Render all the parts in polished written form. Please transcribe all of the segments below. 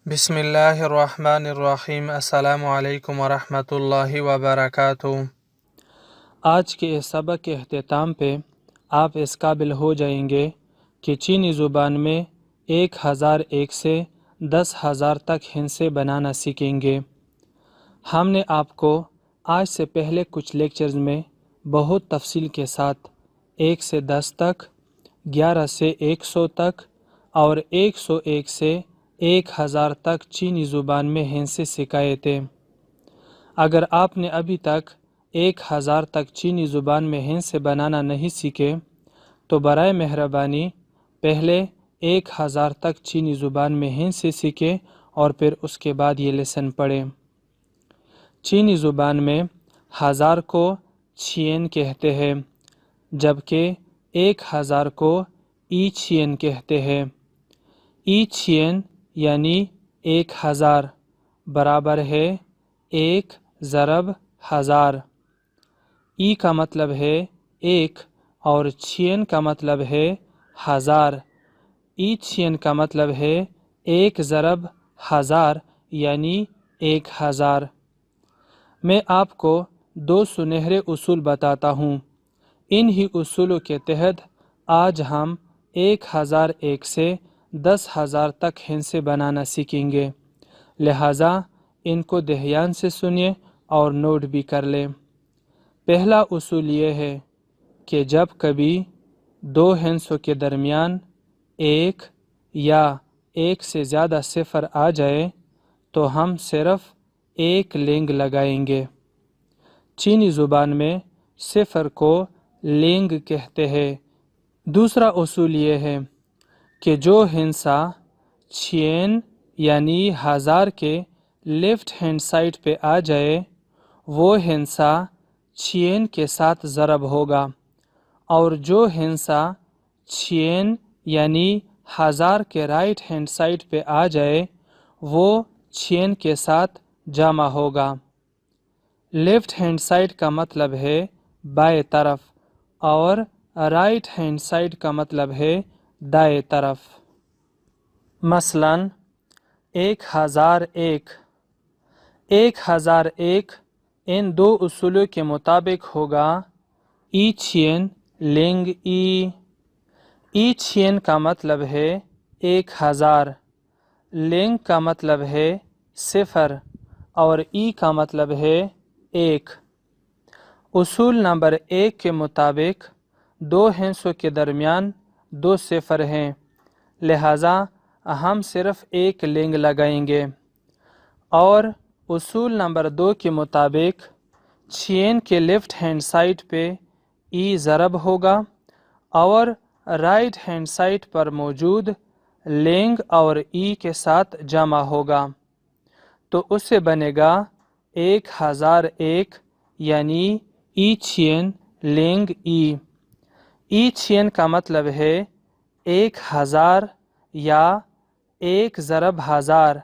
بسم اللہ الرحمن الرحیم۔ السلام علیکم ورحمۃ اللہ وبرکاتہ۔ آج کے اس سبق کے اختتام پہ آپ اس قابل ہو جائیں گے کہ چینی زبان میں 1001 سے 10,000 تک ہندسے بنانا سیکھیں گے۔ ہم نے آپ کو آج سے پہلے کچھ لیکچرز میں بہت تفصیل کے ساتھ 1 سے 10 تک، 11 سے 100 تک اور 101 سے 1000 تک چینی زبان میں ہندسے سکھائے تھے۔ اگر آپ نے ابھی تک 1000 تک چینی زبان میں ہندسے بنانا نہیں سیکھے تو برائے مہربانی پہلے 1000 تک چینی زبان میں ہندسے سیکھیں اور پھر اس کے بعد یہ لیسن پڑھیں۔ چینی زبان میں 1000 کو چھین کہتے ہیں جبکہ 1000 کو ای چھین کہتے ہیں۔ ای چھین یعنی 1000 برابر ہے 1 ضرب 1000۔ ای کا مطلب ہے 1 اور چھین کا مطلب ہے 1000۔ ای چھین کا مطلب ہے 1 ضرب 1000 یعنی 1000۔ میں آپ کو 2 سنہرے اصول بتاتا ہوں۔ انہی اصولوں کے تحت آج ہم 1001 سے 10,000 تک ہندسے بنانا سیکھیں گے، لہٰذا ان کو دھیان سے سنیں اور نوٹ بھی کر لیں۔ پہلا اصول یہ ہے کہ جب کبھی 2 ہندسوں کے درمیان 1 یا 1 سے زیادہ صفر آ جائے تو ہم صرف 1 لینگ لگائیں گے۔ چینی زبان میں صفر کو لینگ کہتے ہیں۔ دوسرا اصول یہ ہے کہ جو ہندسہ چھین یعنی 1000 کے لیفٹ ہینڈ سائڈ پہ آ جائے وہ ہندسہ چھین کے ساتھ ضرب ہوگا، اور جو ہندسہ چھین یعنی 1000 کے رائٹ ہینڈ سائڈ پہ آ جائے وہ چھین کے ساتھ جمع ہوگا۔ لیفٹ ہینڈ سائڈ کا مطلب ہے بائیں طرف اور رائٹ ہینڈ سائڈ کا مطلب ہے دائیں طرف۔ مثلاً 1001 1001 ان 2 اصولوں کے مطابق ہوگا ای چھین لینگ ای۔ ای چھین کا مطلب ہے 1000، لینگ کا مطلب ہے صفر اور ای کا مطلب ہے 1۔ اصول نمبر 1 کے مطابق 2 ہندسوں کے درمیان 2 صفر ہیں، لہٰذا ہم صرف 1 لینگ لگائیں گے، اور اصول نمبر 2 کے مطابق چھین کے لیفٹ ہینڈ سائڈ پہ ای ضرب ہوگا اور رائٹ ہینڈ سائڈ پر موجود لینگ اور ای کے ساتھ جمع ہوگا، تو اس سے بنے گا 1001 یعنی ای چھین لینگ ای۔ ای چھین کا مطلب ہے 1000 یا 1 ضرب 1000،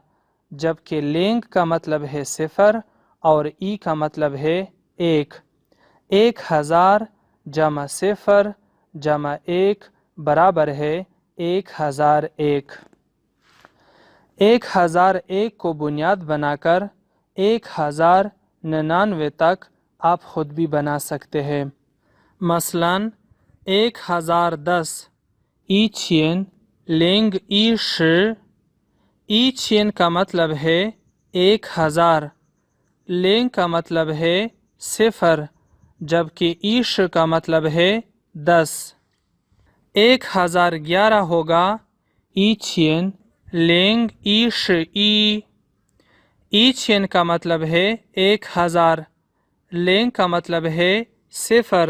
جبکہ لینگ کا مطلب ہے صفر اور ای کا مطلب ہے 1۔ 1000 جمع صفر جمع 1 برابر ہے 1001۔ 1001 کو بنیاد بنا کر 1099 تک آپ خود بھی بنا سکتے ہیں۔ مثلاً 1010 ای چھین لینگ ای ش۔ ای چھین کا مطلب ہے 1000، لینگ کا مطلب ہے صفر جبکہ ای ش کا مطلب ہے 10۔ 1011 ہوگا ای چھین لینگ ای ش ای۔ ای چھین کا مطلب ہے 1000، لینگ کا مطلب ہے صفر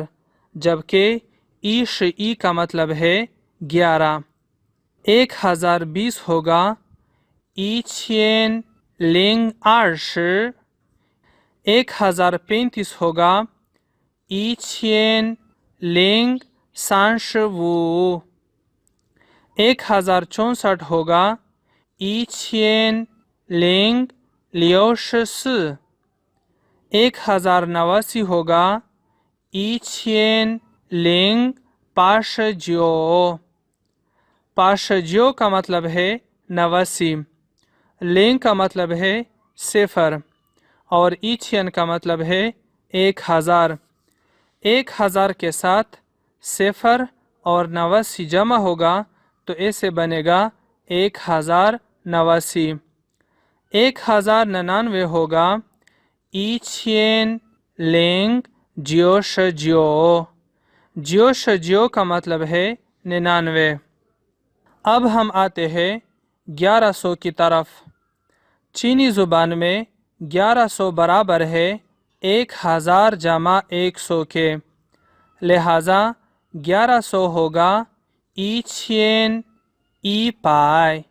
جبکہ ای ش ای کا مطلب ہے 11۔ 1020 ہوگا ای چھین لینگ آر ش۔ 1035 ہوگا ای چھین لینگ سان ش وو۔ 1064 ہوگا ای چھین لینگ لیو ش س۔ 1089 ہوگا ای چھین لینگ پاش جیو۔ پاش جیو کا مطلب ہے 89۔ لینگ کا مطلب ہے صفر اور ایچین کا مطلب ہے 1000۔ 1000 کے ساتھ صفر اور 89 جمع ہوگا تو ایسے بنے گا 1089۔ 1099 ہوگا ایچین لینگ جیو کا مطلب ہے 99۔ اب ہم آتے ہیں 1100 کی طرف۔ چینی زبان میں 1100 برابر ہے 1000 جمع 100 کے، لہٰذا 1100 ہوگا ایچین ای پائے۔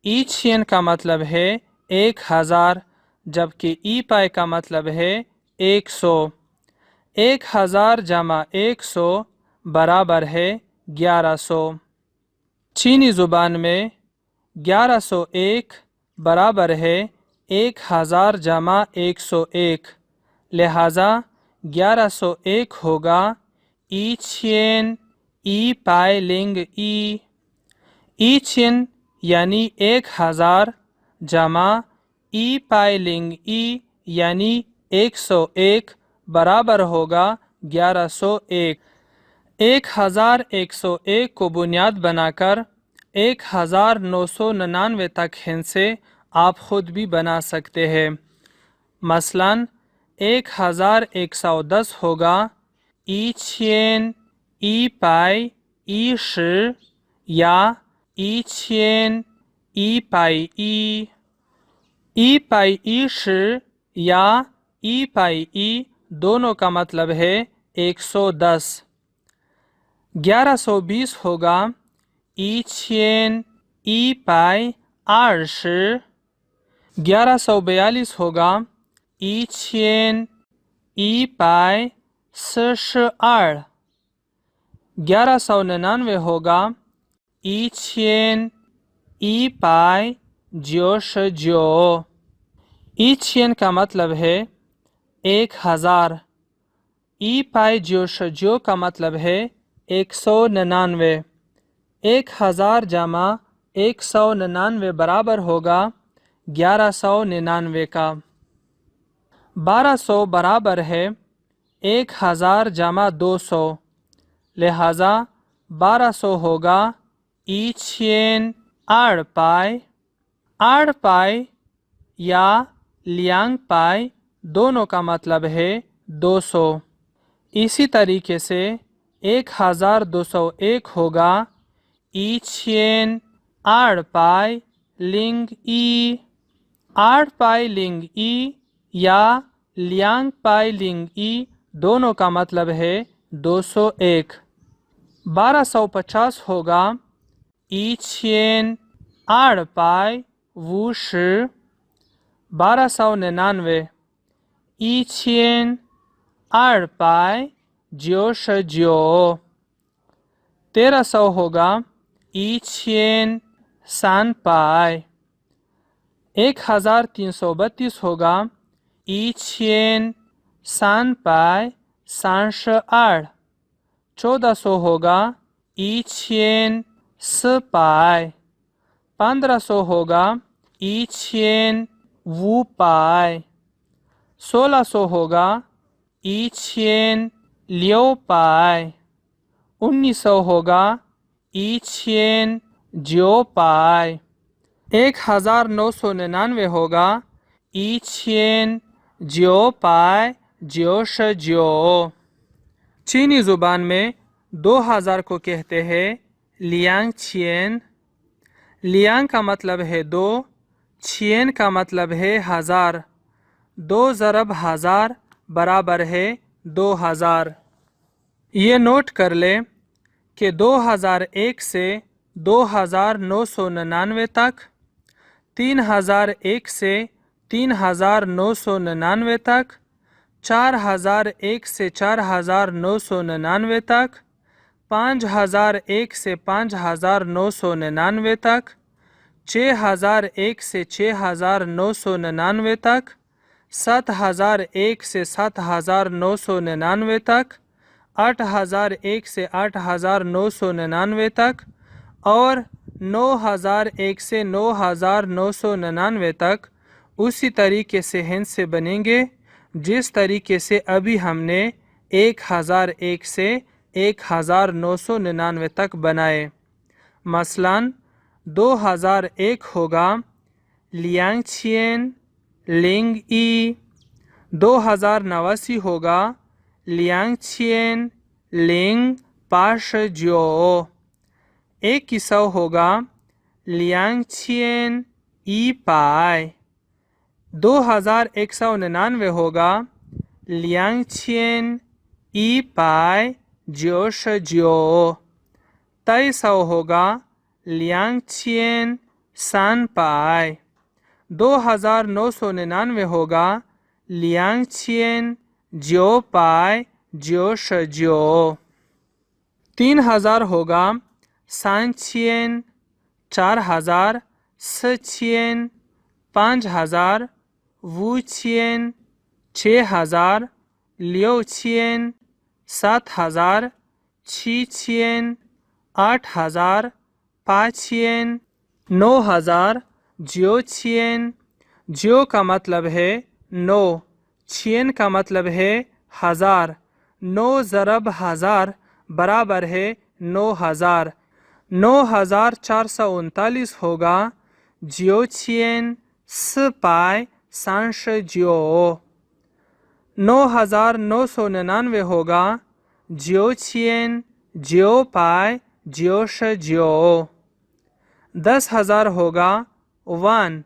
ایچین کا مطلب ہے 1000 جبکہ ای پائے کا مطلب ہے 100۔ 1000 جمع 100 برابر ہے 1100۔ چینی زبان میں 1101 برابر ہے 1000 جمع 101، لہٰذا 1101 ہوگا ایچین ای پائے لنگ ای۔ ایچین یعنی 1000 جمع ای پائے لنگ ای یعنی 101 برابر ہوگا 1101۔ 1101 کو بنیاد بنا کر 1999 تک ہندسے آپ خود بھی بنا سکتے ہیں۔ مثلاً 1110 ہوگا ایچین ای پائے ای شی یا ایچین ای پائے ای۔ ای پائے ای شی یا ای پائے ای دونوں کا مطلب ہے 110۔ 1120 ہوگا ایچین ای پائے آر شی۔ 1142 ہوگا ایچین ای پائے سش آر۔ 1199 ہوگا ایچین ای پائے جیو۔ ایچین کا مطلب ہے 1000۔ ای پائے جیو کا مطلب ہے 199۔ 1000 جمع 199 برابر ہوگا 1199 کا۔ 1200 برابر ہے 1000 جمع 200، لہٰذا 1200 ہوگا ایچین آر پائے۔ آر پائے یا لیانگ پائے دونوں کا مطلب ہے 200۔ اسی طریقے سے 1201 ہوگا ایچین آر پائے لنگ ای۔ آر پائے لنگ ای یا لیانگ پائے لنگ ای دونوں کا مطلب ہے 201۔ 1250 ہوگا ایچین آر پائے وو شی۔ 1299 ایچین آر پائے جیو۔ 1300 ہوگا ایچین سان پائے۔ 1332 ہوگا ایچین سان پائے سانش آر۔ 1400 ہوگا ایچین س پائے۔ 1500 ہوگا ایچین وو پائے۔ 1600 ہوگا ایچین لیو پائے۔ 1900 ہوگا ایچین جیو پائے۔ 1999 ہوگا ایچین جیو پائے جیو۔ چینی زبان میں 2000 کو کہتے ہیں لیانگ چین۔ لیانگ کا مطلب ہے 2، چین کا مطلب ہے 1000۔ 2 ضرب 1000 برابر ہے 2000۔ یہ نوٹ کر لیں کہ 2001 سے 2999 تک، 3001 سے 3999 تک، 4001 سے 4999 تک، 5001 سے 5999 تک، 6001 سے 6999 تک، 7001 سے 7999 تک، 8001 سے 8999 تک اور 9001 سے 9999 تک اسی طریقے سے ہند سے بنیں گے جس طریقے سے ابھی ہم نے 1001 سے 1999 تک بنائے۔ مثلاً 2001 ہوگا لیانگ چھین لنگ ای، 2089 ہوگا لیانگ چھین لنگ پاش جو، 2100 ہوگا لیانگ چھین ای پائے، 2199 ہوگا لیانگ چھین ای پائے جوش جو، 2300 ہوگا لیانگ چھین سان پائے، 2999 ہوگا لیانگ چھین جو پائے جوش جو، 3000 ہوگا سان چھین 4000 س چھین 5000 وو چھین 6000 لیو چھین 7000 چھی چھین 8000 پا چھین 9000 جیو چھین، جیو کا مطلب ہے 9، چھین کا مطلب ہے 1000، 9 ضرب 1000 برابر ہے 9000، 9439 ہوگا جیو چھین س پائے سانش جو، 9999 ہوگا جیو چھین جیو پائے جیوش جو، 10,000 ہوگا 1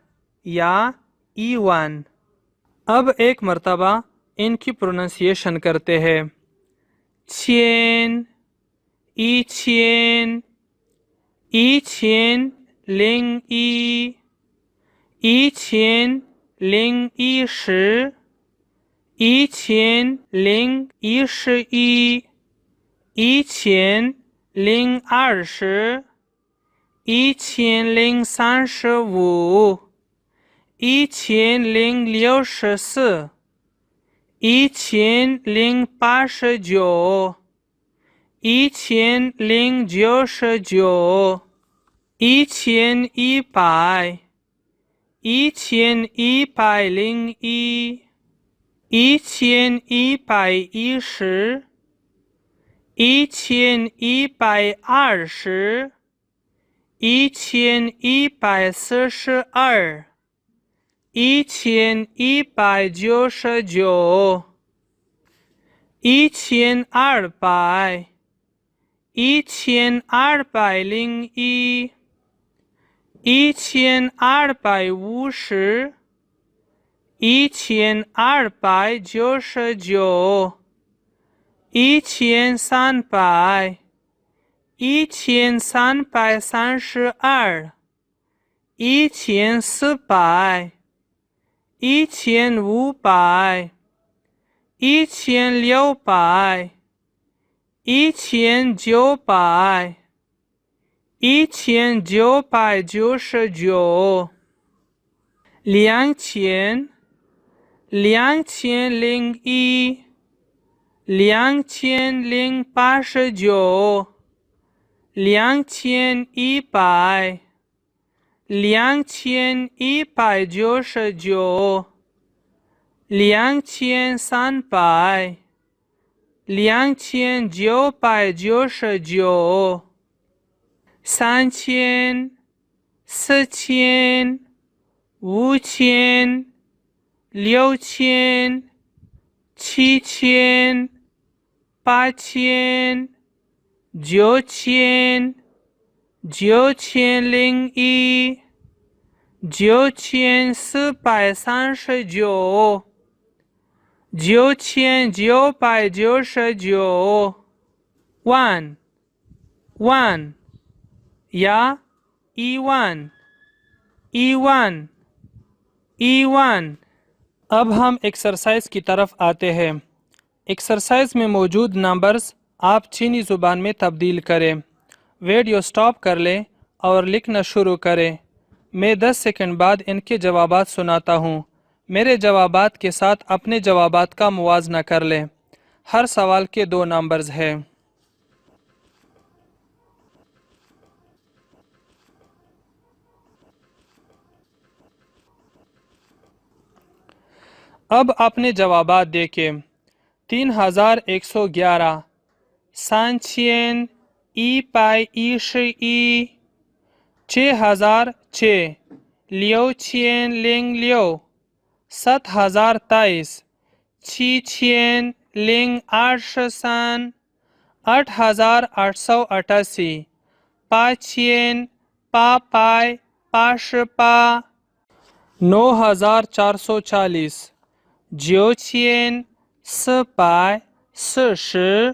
یا E1۔ اب ایک مرتبہ ان کی پروننسیشن کرتے ہیں۔ چھین ای چھین، ای چھین لنگ ای، ای چھین لنگ ای شی، ای چھین لنگ ای شی ای، ای چھین لنگ 20，一千零35，1064，1089，1099，1100，1101，1110，1120，1130，1140，1150，1160，1170，1180，1190，1191，1192，1193，1194，1195，1196，1197，1198，1199，1100，1101，1102，1103，1104，1105，1106，1107，1108，1109，1110，1111，1112，1113，1114，1115，1116，1117，1118，1119，1120，1121，1122，1123，1124，1125，1126，1127，1128，1129，1130，1131，1132，1133，1134，1135，1136，1137，1138，1139，1140，1141，1142，1143，1144，1145，1146，1147，1148，1149，1150，1151，1152，1153，1154，1155，1156，1157，1158，1159，1160，1161，1162，1163，1164，1165，1166，1167，1168，1169，1170，1171，1172，1173, 1 یا E1 E1 E1۔ اب ہم ایکسرسائز کی طرف آتے ہیں۔ ایکسرسائز میں موجود نمبرز آپ چینی زبان میں تبدیل کریں۔ ویڈیو سٹاپ کر لیں اور لکھنا شروع کریں۔ میں 10 سیکنڈ بعد ان کے جوابات سناتا ہوں۔ میرے جوابات کے ساتھ اپنے جوابات کا موازنہ کر لیں۔ ہر سوال کے 2 نمبرز ہیں۔ اب اپنے جوابات دیکھیں۔ 3111 3111 6006 6006 7023 6083 8888 5088 9440 9440